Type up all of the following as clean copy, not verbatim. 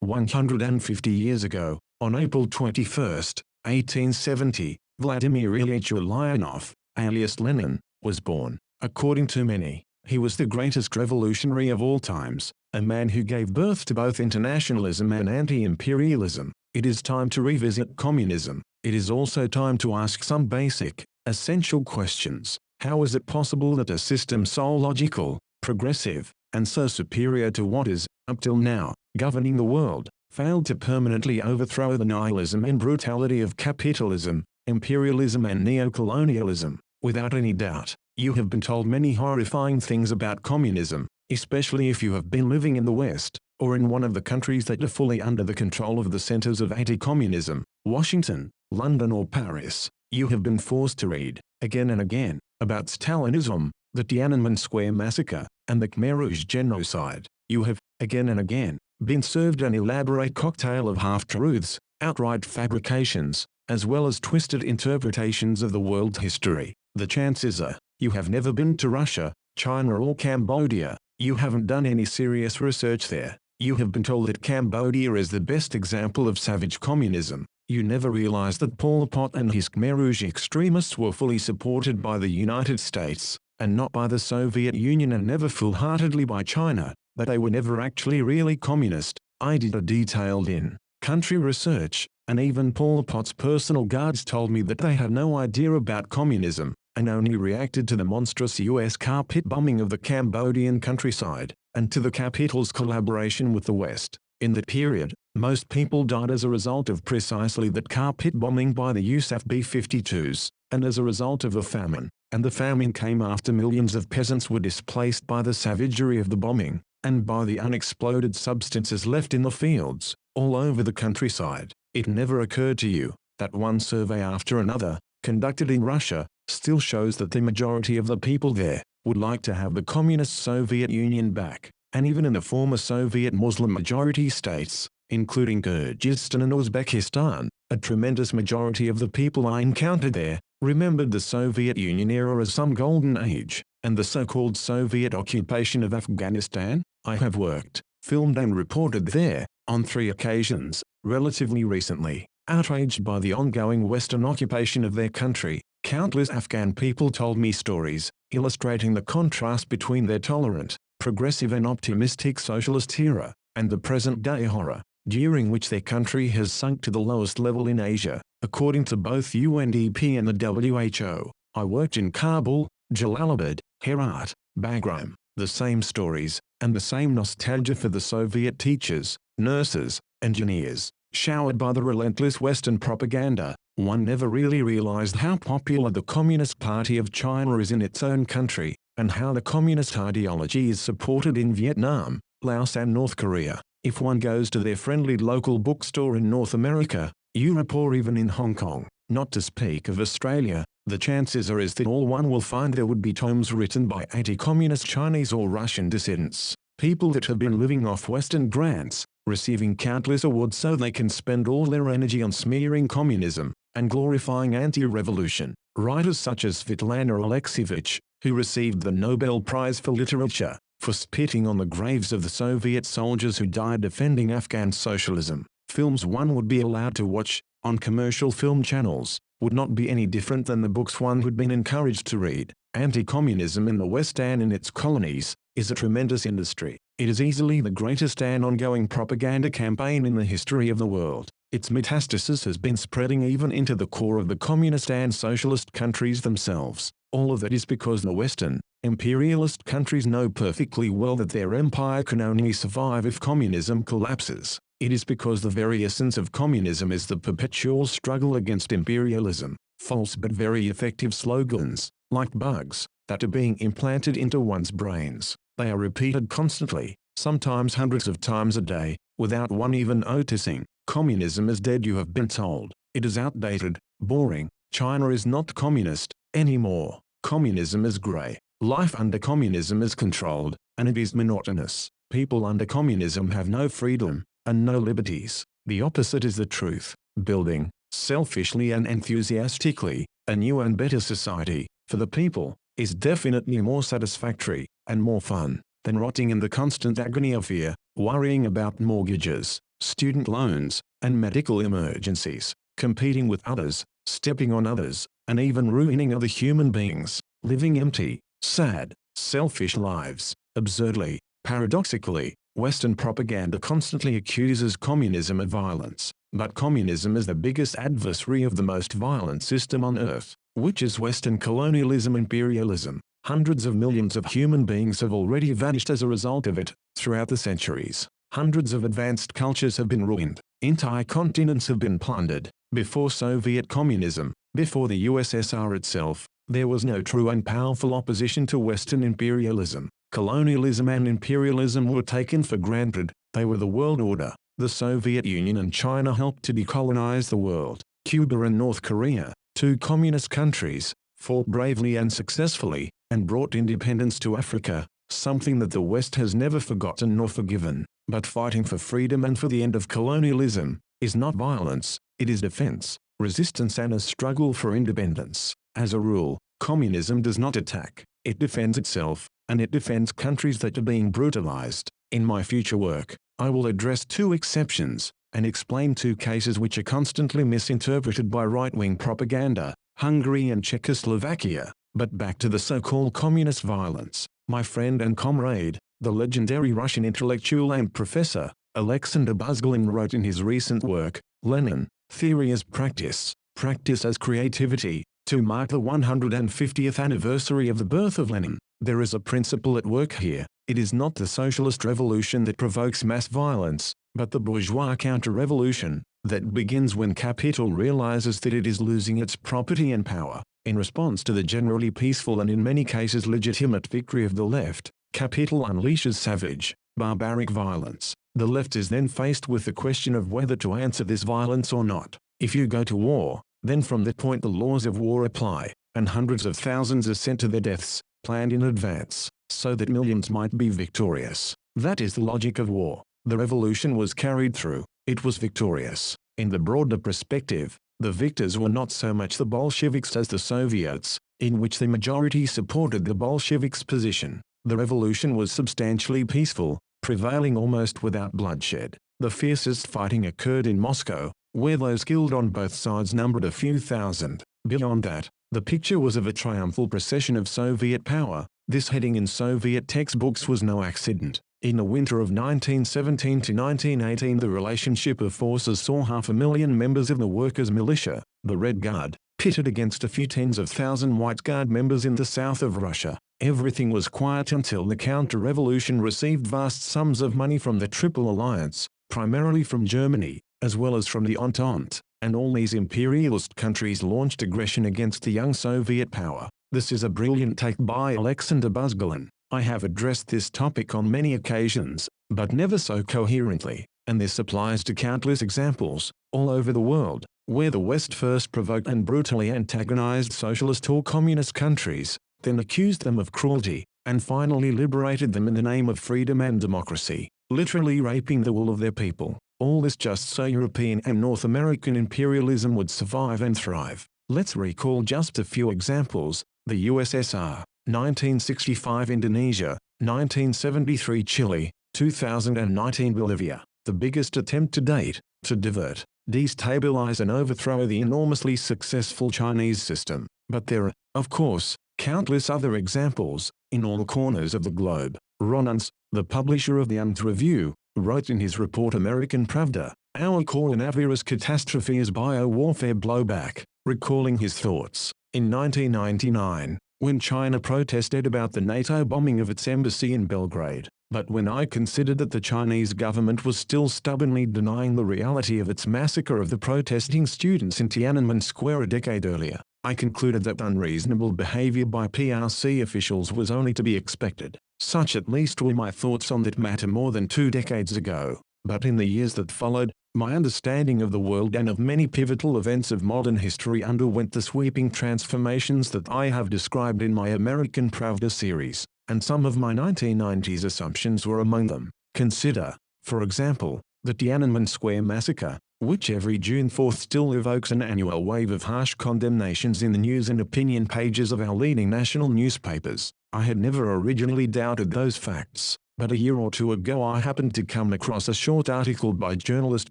150 years ago, on April 21, 1870, Vladimir Ilyich Ulyanov, alias Lenin, was born. According to many, he was the greatest revolutionary of all times, a man who gave birth to both internationalism and anti-imperialism. It is time to revisit communism. It is also time to ask some basic, essential questions. How is it possible that a system so logical, progressive, and so superior to what is, up till now, governing the world, failed to permanently overthrow the nihilism and brutality of capitalism, imperialism and neo-colonialism? Without any doubt, you have been told many horrifying things about communism, especially if you have been living in the West, or in one of the countries that are fully under the control of the centers of anti-communism, Washington, London or Paris. You have been forced to read, again and again, about Stalinism, the Tiananmen Square massacre, and the Khmer Rouge genocide. You have, again and again, been served an elaborate cocktail of half-truths, outright fabrications, as well as twisted interpretations of the world history. The chances are, you have never been to Russia, China or Cambodia. You haven't done any serious research there. You have been told that Cambodia is the best example of savage communism. You never realized that Pol Pot and his Khmer Rouge extremists were fully supported by the United States, and not by the Soviet Union, and never full-heartedly by China, that they were never actually really communist. I did a detailed in-country research, and even Pol Pot's personal guards told me that they had no idea about communism, and only reacted to the monstrous US carpet bombing of the Cambodian countryside, and to the capital's collaboration with the West. In that period, most people died as a result of precisely that carpet bombing by the use of B-52s, and as a result of a famine. And the famine came after millions of peasants were displaced by the savagery of the bombing, and by the unexploded substances left in the fields, all over the countryside. It never occurred to you that one survey after another, conducted in Russia, still shows that the majority of the people there would like to have the communist Soviet Union back. And even in the former Soviet Muslim majority states, including Kyrgyzstan and Uzbekistan, a tremendous majority of the people I encountered there remembered the Soviet Union era as some golden age, and the so-called Soviet occupation of Afghanistan. I have worked, filmed and reported there, on 3 occasions, relatively recently. Outraged by the ongoing Western occupation of their country, countless Afghan people told me stories, illustrating the contrast between their tolerant, progressive and optimistic socialist era, and the present-day horror, during which their country has sunk to the lowest level in Asia, according to both UNDP and the WHO. I worked in Kabul, Jalalabad, Herat, Bagram. The same stories, and the same nostalgia for the Soviet teachers, nurses, engineers, showered by the relentless Western propaganda. One never really realized how popular the Communist Party of China is in its own country, and how the communist ideology is supported in Vietnam, Laos and North Korea. If one goes to their friendly local bookstore in North America, Europe or even in Hong Kong, not to speak of Australia, the chances are that all one will find there would be tomes written by anti-communist Chinese or Russian dissidents, people that have been living off Western grants, receiving countless awards so they can spend all their energy on smearing communism, and glorifying anti-revolution. Writers such as Svetlana Alexievich, who received the Nobel Prize for Literature, for spitting on the graves of the Soviet soldiers who died defending Afghan socialism. Films one would be allowed to watch, on commercial film channels, would not be any different than the books one had been encouraged to read. Anti-communism in the West and in its colonies is a tremendous industry. It is easily the greatest and ongoing propaganda campaign in the history of the world. Its metastasis has been spreading even into the core of the communist and socialist countries themselves. All of that is because the Western, imperialist countries know perfectly well that their empire can only survive if communism collapses. It is because the very essence of communism is the perpetual struggle against imperialism. False but very effective slogans, like bugs, that are being implanted into one's brains. They are repeated constantly, sometimes hundreds of times a day, without one even noticing. Communism is dead, you have been told. It is outdated, boring. China is not communist anymore. Communism is grey. Life under communism is controlled, and it is monotonous. People under communism have no freedom, and no liberties. The opposite is the truth. Building, selfishly and enthusiastically, a new and better society, for the people, is definitely more satisfactory, and more fun, than rotting in the constant agony of fear, worrying about mortgages, student loans, and medical emergencies, competing with others, stepping on others, and even ruining other human beings, living empty, sad, selfish lives. Absurdly, paradoxically, Western propaganda constantly accuses communism of violence, but communism is the biggest adversary of the most violent system on earth, which is Western colonialism imperialism. Hundreds of millions of human beings have already vanished as a result of it. Throughout the centuries, hundreds of advanced cultures have been ruined, entire continents have been plundered. Before Soviet communism, before the USSR itself, there was no true and powerful opposition to Western imperialism. Colonialism and imperialism were taken for granted. They were the world order. The Soviet Union and China helped to decolonize the world. Cuba and North Korea, two communist countries, fought bravely and successfully, and brought independence to Africa, something that the West has never forgotten nor forgiven. But fighting for freedom and for the end of colonialism is not violence, it is defense, resistance and a struggle for independence. As a rule, communism does not attack, it defends itself, and it defends countries that are being brutalized. In my future work, I will address two exceptions, and explain two cases which are constantly misinterpreted by right-wing propaganda, Hungary and Czechoslovakia. But back to the so-called communist violence. My friend and comrade, the legendary Russian intellectual and professor, Alexander Buzgalin wrote in his recent work, Lenin, Theory as Practice, Practice as Creativity, to mark the 150th anniversary of the birth of Lenin. There is a principle at work here. It is not the socialist revolution that provokes mass violence, but the bourgeois counter-revolution, that begins when capital realizes that it is losing its property and power. In response to the generally peaceful and in many cases legitimate victory of the left, capital unleashes savage, barbaric violence. The left is then faced with the question of whether to answer this violence or not. If you go to war, then from that point the laws of war apply, and hundreds of thousands are sent to their deaths, planned in advance, so that millions might be victorious. That is the logic of war. The revolution was carried through. It was victorious. In the broader perspective, the victors were not so much the Bolsheviks as the Soviets, in which the majority supported the Bolsheviks' position. The revolution was substantially peaceful, prevailing almost without bloodshed. The fiercest fighting occurred in Moscow, where those killed on both sides numbered a few thousand. Beyond that, the picture was of a triumphal procession of Soviet power. This heading in Soviet textbooks was no accident. In the winter of 1917 to 1918, the relationship of forces saw 500,000 members of the workers' militia, the Red Guard, pitted against a few tens of thousand White Guard members in the south of Russia. Everything was quiet until the counter-revolution received vast sums of money from the Triple Alliance, primarily from Germany, as well as from the Entente, and all these imperialist countries launched aggression against the young Soviet power. This is a brilliant take by Alexander Buzgalin. I have addressed this topic on many occasions, but never so coherently, and this applies to countless examples, all over the world, where the West first provoked and brutally antagonized socialist or communist countries, then accused them of cruelty, and finally liberated them in the name of freedom and democracy, literally raping the will of their people. All this just so European and North American imperialism would survive and thrive. Let's recall just a few examples: the USSR, 1965 Indonesia, 1973 Chile, 2019 Bolivia. The biggest attempt to date, to divert, destabilize and overthrow the enormously successful Chinese system. But there are, of course, countless other examples, in all corners of the globe. Ron Unz, the publisher of the Unz Review, wrote in his report American Pravda, "Our coronavirus catastrophe is bio-warfare blowback," recalling his thoughts. In 1999, when China protested about the NATO bombing of its embassy in Belgrade, but when I considered that the Chinese government was still stubbornly denying the reality of its massacre of the protesting students in Tiananmen Square a decade earlier, I concluded that unreasonable behavior by PRC officials was only to be expected. Such at least were my thoughts on that matter more than 2 decades ago. But in the years that followed, my understanding of the world and of many pivotal events of modern history underwent the sweeping transformations that I have described in my American Pravda series, and some of my 1990s assumptions were among them. Consider, for example, the Tiananmen Square massacre, which every June 4th still evokes an annual wave of harsh condemnations in the news and opinion pages of our leading national newspapers. I had never originally doubted those facts. but a year or two ago I happened to come across a short article by journalist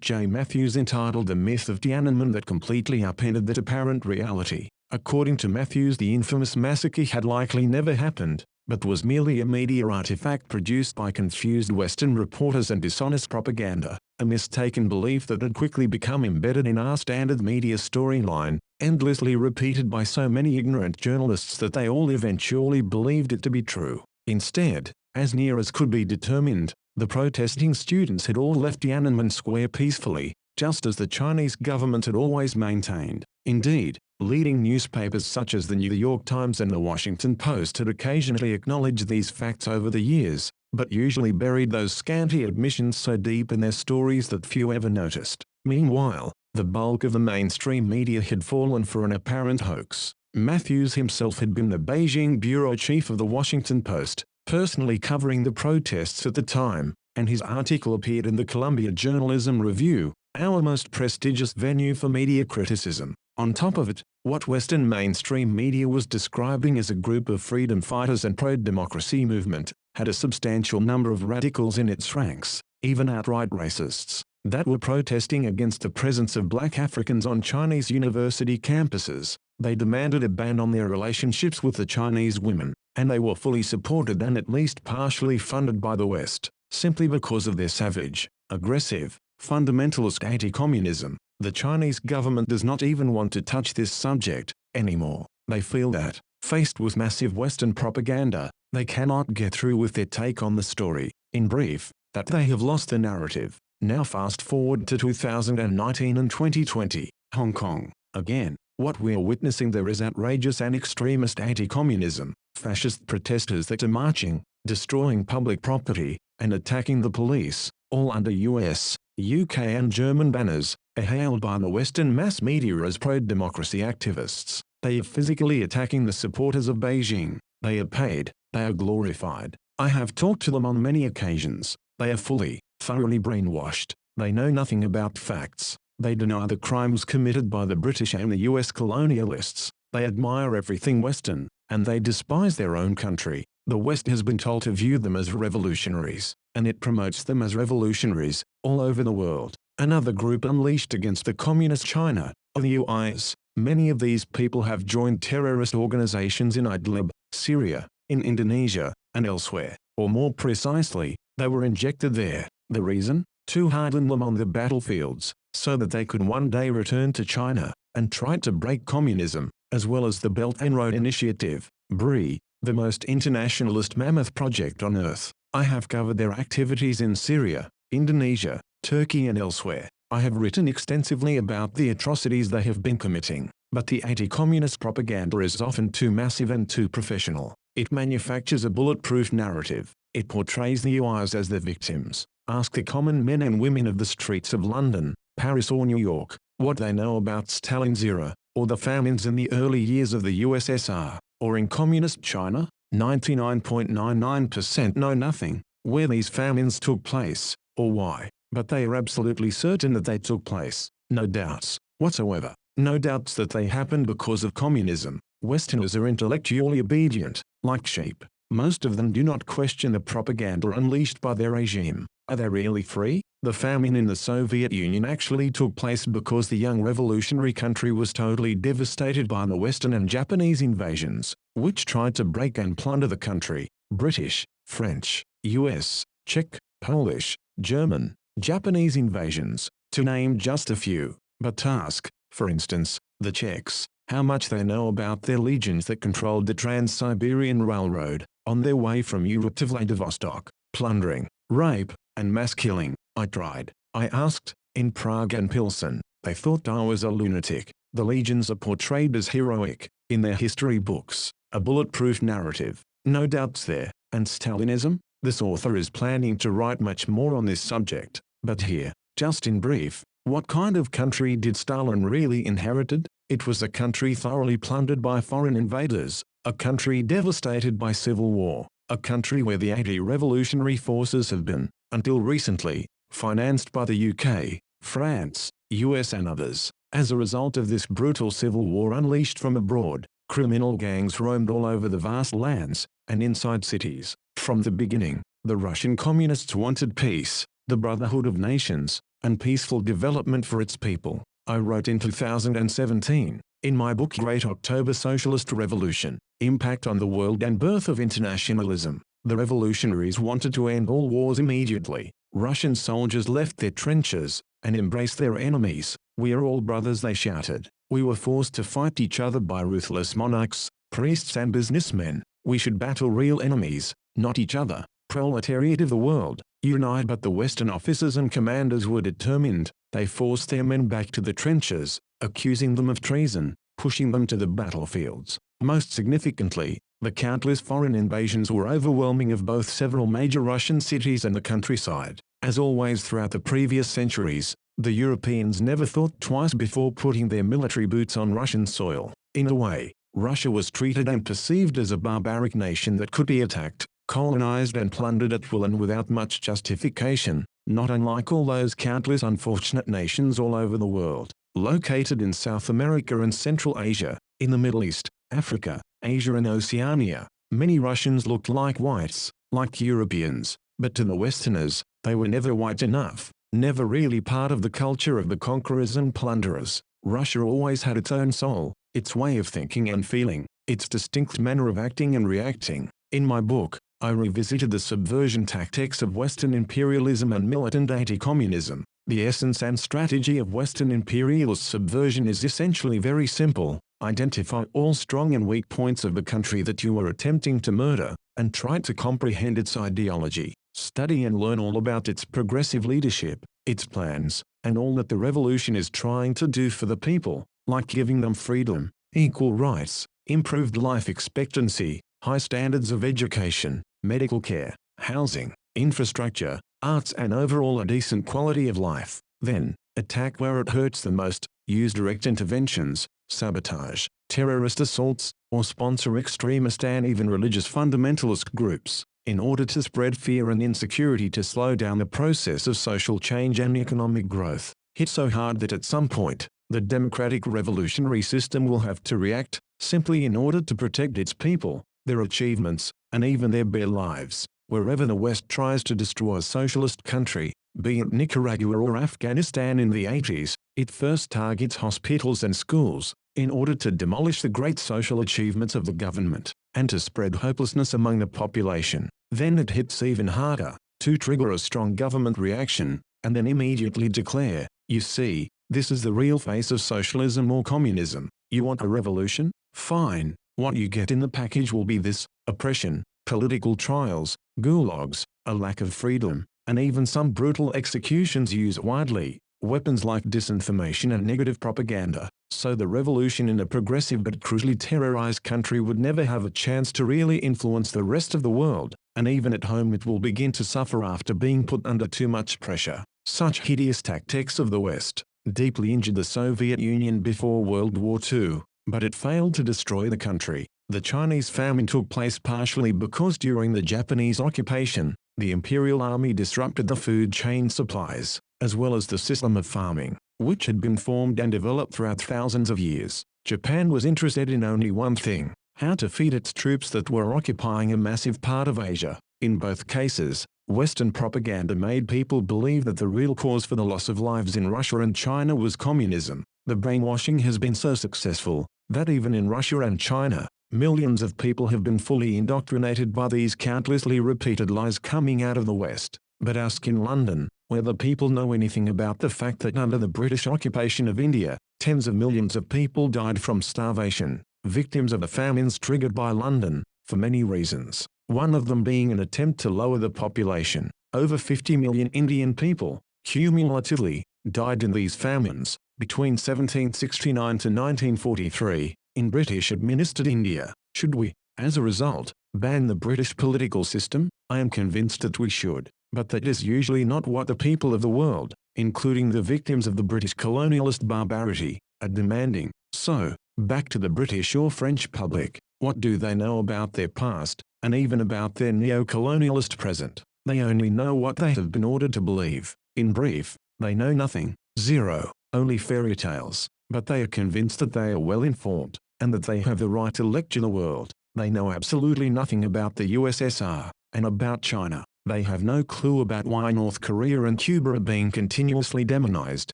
J. Matthews entitled "The Myth of Tiananmen" that completely upended that apparent reality. According to Matthews, the infamous massacre had likely never happened, but was merely a media artifact produced by confused Western reporters and dishonest propaganda, a mistaken belief that had quickly become embedded in our standard media storyline, endlessly repeated by so many ignorant journalists that they all eventually believed it to be true. Instead, as near as could be determined, the protesting students had all left Tiananmen Square peacefully, just as the Chinese government had always maintained. Indeed, leading newspapers such as the New York Times and the Washington Post had occasionally acknowledged these facts over the years, but usually buried those scanty admissions so deep in their stories that few ever noticed. Meanwhile, the bulk of the mainstream media had fallen for an apparent hoax. Matthews himself had been the Beijing bureau chief of the Washington Post, personally covering the protests at the time, and his article appeared in the Columbia Journalism Review, our most prestigious venue for media criticism. On top of it, what Western mainstream media was describing as a group of freedom fighters and pro-democracy movement had a substantial number of radicals in its ranks, even outright racists, that were protesting against the presence of black Africans on Chinese university campuses. They demanded a ban on their relationships with the Chinese women, and they were fully supported and at least partially funded by the West, simply because of their savage, aggressive, fundamentalist anti-communism. The Chinese government does not even want to touch this subject anymore. They feel that, faced with massive Western propaganda, they cannot get through with their take on the story. In brief, that they have lost the narrative. Now fast forward to 2019 and 2020, Hong Kong. Again, what we are witnessing there is outrageous and extremist anti-communism, fascist protesters that are marching, destroying public property, and attacking the police, all under US, UK and German banners, are hailed by the Western mass media as pro-democracy activists. They are physically attacking the supporters of Beijing. They are paid. They are glorified. I have talked to them on many occasions. They are thoroughly brainwashed. They know nothing about facts. They deny the crimes committed by the British and the US colonialists. They admire everything Western, and they despise their own country. The West has been told to view them as revolutionaries, and it promotes them as revolutionaries all over the world. Another group unleashed against the communist China are the UIs. Many of these people have joined terrorist organizations in Idlib, Syria, in Indonesia, and elsewhere. Or more precisely, they were injected there. The reason? To harden them on the battlefields, so that they could one day return to China and try to break communism, as well as the Belt and Road Initiative, BRI, the most internationalist mammoth project on earth. I have covered their activities in Syria, Indonesia, Turkey and elsewhere. I have written extensively about the atrocities they have been committing, but the anti-communist propaganda is often too massive and too professional. It manufactures a bulletproof narrative. It portrays the UIs as the victims. Ask the common men and women of the streets of London, Paris or New York, what they know about Stalin's era, or the famines in the early years of the USSR, or in communist China. 99.99% know nothing, where these famines took place, or why, but they are absolutely certain that they took place. No doubts whatsoever. No doubts that they happened because of communism. Westerners are intellectually obedient, like sheep. Most of them do not question the propaganda unleashed by their regime. Are they really free? The famine in the Soviet Union actually took place because the young revolutionary country was totally devastated by the Western and Japanese invasions, which tried to break and plunder the country. British, French, US, Czech, Polish, German, Japanese invasions, to name just a few. But ask, for instance, the Czechs, how much they know about their legions that controlled the Trans-Siberian Railroad, on their way from Europe to Vladivostok, plundering, rape, and mass killing. I tried. I asked, in Prague and Pilsen. They thought I was a lunatic. The legions are portrayed as heroic, in their history books, a bulletproof narrative. No doubts there. And Stalinism? This author is planning to write much more on this subject. But here, just in brief, what kind of country did Stalin really inherited? It was a country thoroughly plundered by foreign invaders, a country devastated by civil war, a country where the anti-revolutionary forces have been, until recently, financed by the UK, France, US and others. As a result of this brutal civil war unleashed from abroad, criminal gangs roamed all over the vast lands, and inside cities. From the beginning, The Russian communists wanted peace, the brotherhood of nations, and peaceful development for its people. I wrote in 2017, in my book Great October Socialist Revolution, Impact on the World and Birth of Internationalism, the revolutionaries wanted to end all wars immediately. Russian soldiers left their trenches and embraced their enemies. "We are all brothers," they shouted. "We were forced to fight each other by ruthless monarchs, priests and businessmen. We should battle real enemies, not each other. Proletariat of the world, unite!" But the Western officers and commanders were determined. They forced their men back to the trenches, accusing them of treason, pushing them to the battlefields. Most significantly, the countless foreign invasions were overwhelming of both several major Russian cities and the countryside. As always throughout the previous centuries, the Europeans never thought twice before putting their military boots on Russian soil. In a way, Russia was treated and perceived as a barbaric nation that could be attacked, colonized and plundered at will and without much justification, not unlike all those countless unfortunate nations all over the world, located in South America and Central Asia, in the Middle East, Africa, Asia and Oceania. Many Russians looked like whites, like Europeans, but to the Westerners, they were never white enough, never really part of the culture of the conquerors and plunderers. Russia always had its own soul, its way of thinking and feeling, its distinct manner of acting and reacting. In my book, I revisited the subversion tactics of Western imperialism and militant anti-communism. The essence and strategy of Western imperialist subversion is essentially very simple. Identify all strong and weak points of the country that you are attempting to murder, and try to comprehend its ideology. Study and learn all about its progressive leadership, its plans, and all that the revolution is trying to do for the people, like giving them freedom, equal rights, improved life expectancy, high standards of education, medical care, housing, infrastructure, arts and overall a decent quality of life. Then, attack where it hurts the most, use direct interventions, sabotage, terrorist assaults, or sponsor extremist and even religious fundamentalist groups, in order to spread fear and insecurity to slow down the process of social change and economic growth. Hit so hard that at some point, the democratic revolutionary system will have to react, simply in order to protect its people, their achievements, and even their bare lives. Wherever the West tries to destroy a socialist country, be it Nicaragua or Afghanistan in the 80s, it first targets hospitals and schools, in order to demolish the great social achievements of the government, and to spread hopelessness among the population. Then it hits even harder, to trigger a strong government reaction, and then immediately declare, "You see, this is the real face of socialism or communism. You want a revolution? Fine. What you get in the package will be this: oppression, political trials, gulags, a lack of freedom, and even some brutal executions used widely, weapons like disinformation and negative propaganda." So the revolution in a progressive but crucially terrorized country would never have a chance to really influence the rest of the world, and even at home it will begin to suffer after being put under too much pressure. Such hideous tactics of the West deeply injured the Soviet Union before World War II, but it failed to destroy the country. The Chinese famine took place partially because during the Japanese occupation, the Imperial Army disrupted the food chain supplies, as well as the system of farming, which had been formed and developed throughout thousands of years. Japan was interested in only one thing: how to feed its troops that were occupying a massive part of Asia. In both cases, Western propaganda made people believe that the real cause for the loss of lives in Russia and China was communism. The brainwashing has been so successful that even in Russia and China, millions of people have been fully indoctrinated by these countlessly repeated lies coming out of the West. But ask in London, whether people know anything about the fact that under the British occupation of India, tens of millions of people died from starvation, victims of the famines triggered by London, for many reasons. One of them being an attempt to lower the population. Over 50 million Indian people, cumulatively, died in these famines, between 1769 to 1943, in British-administered India. Should we, as a result, ban the British political system? I am convinced that we should, but that is usually not what the people of the world, including the victims of the British colonialist barbarity, are demanding. So, back to the British or French public. What do they know about their past, and even about their neo-colonialist present? They only know what they have been ordered to believe. In brief, they know nothing. Zero. Only fairy tales. But they are convinced that they are well informed, and that they have the right to lecture the world. They know absolutely nothing about the USSR, and about China. They have no clue about why North Korea and Cuba are being continuously demonized.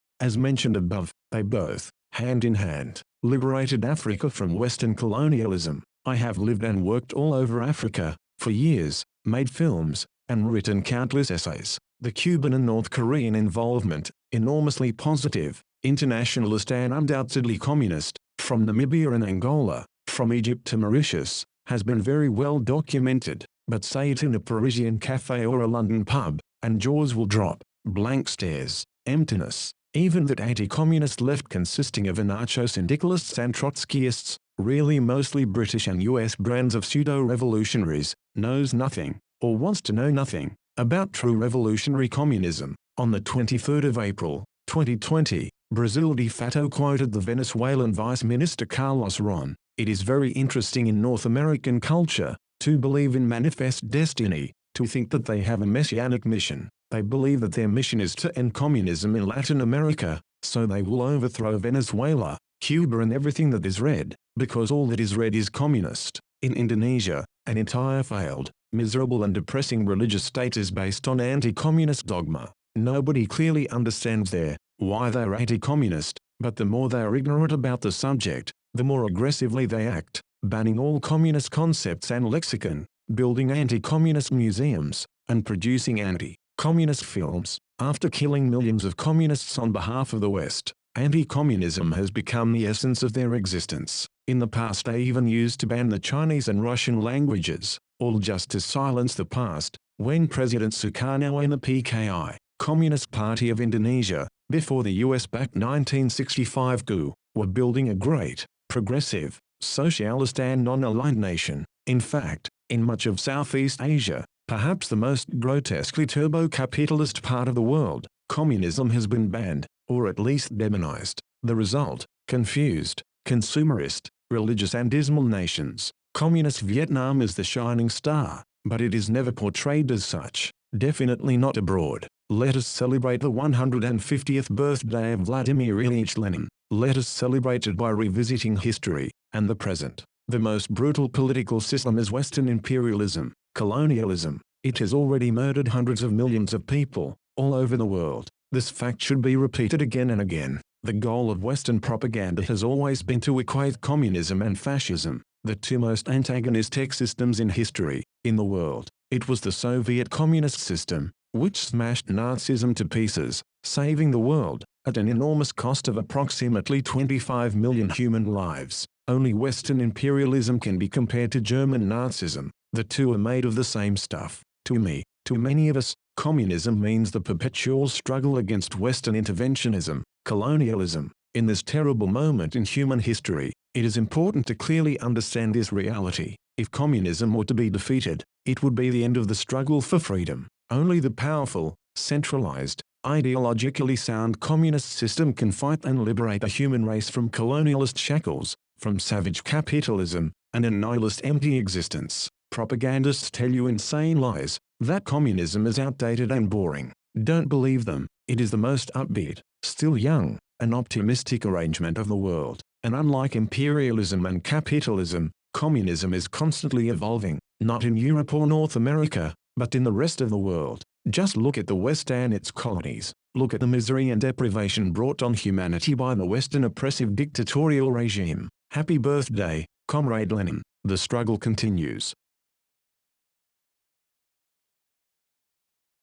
As mentioned above, they both, hand in hand, liberated Africa from Western colonialism. I have lived and worked all over Africa, for years, made films, and written countless essays. The Cuban and North Korean involvement, enormously positive, internationalist and undoubtedly communist, from Namibia and Angola, from Egypt to Mauritius, has been very well documented, but say it in a Parisian cafe or a London pub, and jaws will drop, blank stares, emptiness. Even that anti-communist left consisting of anarcho-syndicalists and Trotskyists, really mostly British and US brands of pseudo-revolutionaries, knows nothing, or wants to know nothing, about true revolutionary communism. On the 23rd of April, 2020, Brazil de facto quoted the Venezuelan Vice Minister Carlos Ron. It is very interesting in North American culture, to believe in manifest destiny, to think that they have a messianic mission. They believe that their mission is to end communism in Latin America, so they will overthrow Venezuela, Cuba and everything that is red, because all that is red is communist. In Indonesia, an entire failed, miserable and depressing religious state is based on anti-communist dogma. Nobody clearly understands why they are anti-communist, but the more they are ignorant about the subject, the more aggressively they act, banning all communist concepts and lexicon, building anti-communist museums, and producing anti-communist films. After killing millions of communists on behalf of the West, anti-communism has become the essence of their existence. In the past they even used to ban the Chinese and Russian languages, all just to silence the past, when President Sukarno and the PKI, Communist Party of Indonesia, before the US-backed 1965 coup, were building a great, progressive, socialist and non-aligned nation. In fact, in much of Southeast Asia, perhaps the most grotesquely turbo-capitalist part of the world, communism has been banned, or at least demonized. The result, confused, consumerist, religious and dismal nations. Communist Vietnam is the shining star, but it is never portrayed as such, definitely not abroad. Let us celebrate the 150th birthday of Vladimir Ilyich Lenin. Let us celebrate it by revisiting history, and the present. The most brutal political system is Western imperialism, colonialism. It has already murdered hundreds of millions of people, all over the world. This fact should be repeated again and again. The goal of Western propaganda has always been to equate communism and fascism, the two most antagonistic systems in history, in the world. It was the Soviet communist system, which smashed Nazism to pieces, saving the world, at an enormous cost of approximately 25 million human lives. Only Western imperialism can be compared to German Nazism. The two are made of the same stuff. To me, to many of us, communism means the perpetual struggle against Western interventionism, colonialism. In this terrible moment in human history, it is important to clearly understand this reality. If communism were to be defeated, it would be the end of the struggle for freedom. Only the powerful, centralized, ideologically sound communist system can fight and liberate the human race from colonialist shackles, from savage capitalism, and a nihilist empty existence. Propagandists tell you insane lies, that communism is outdated and boring. Don't believe them. It is the most upbeat, still young, and optimistic arrangement of the world. And unlike imperialism and capitalism, communism is constantly evolving, not in Europe or North America, but in the rest of the world. Just look at the West and its colonies. Look at the misery and deprivation brought on humanity by the Western oppressive dictatorial regime. Happy birthday, Comrade Lenin. The struggle continues.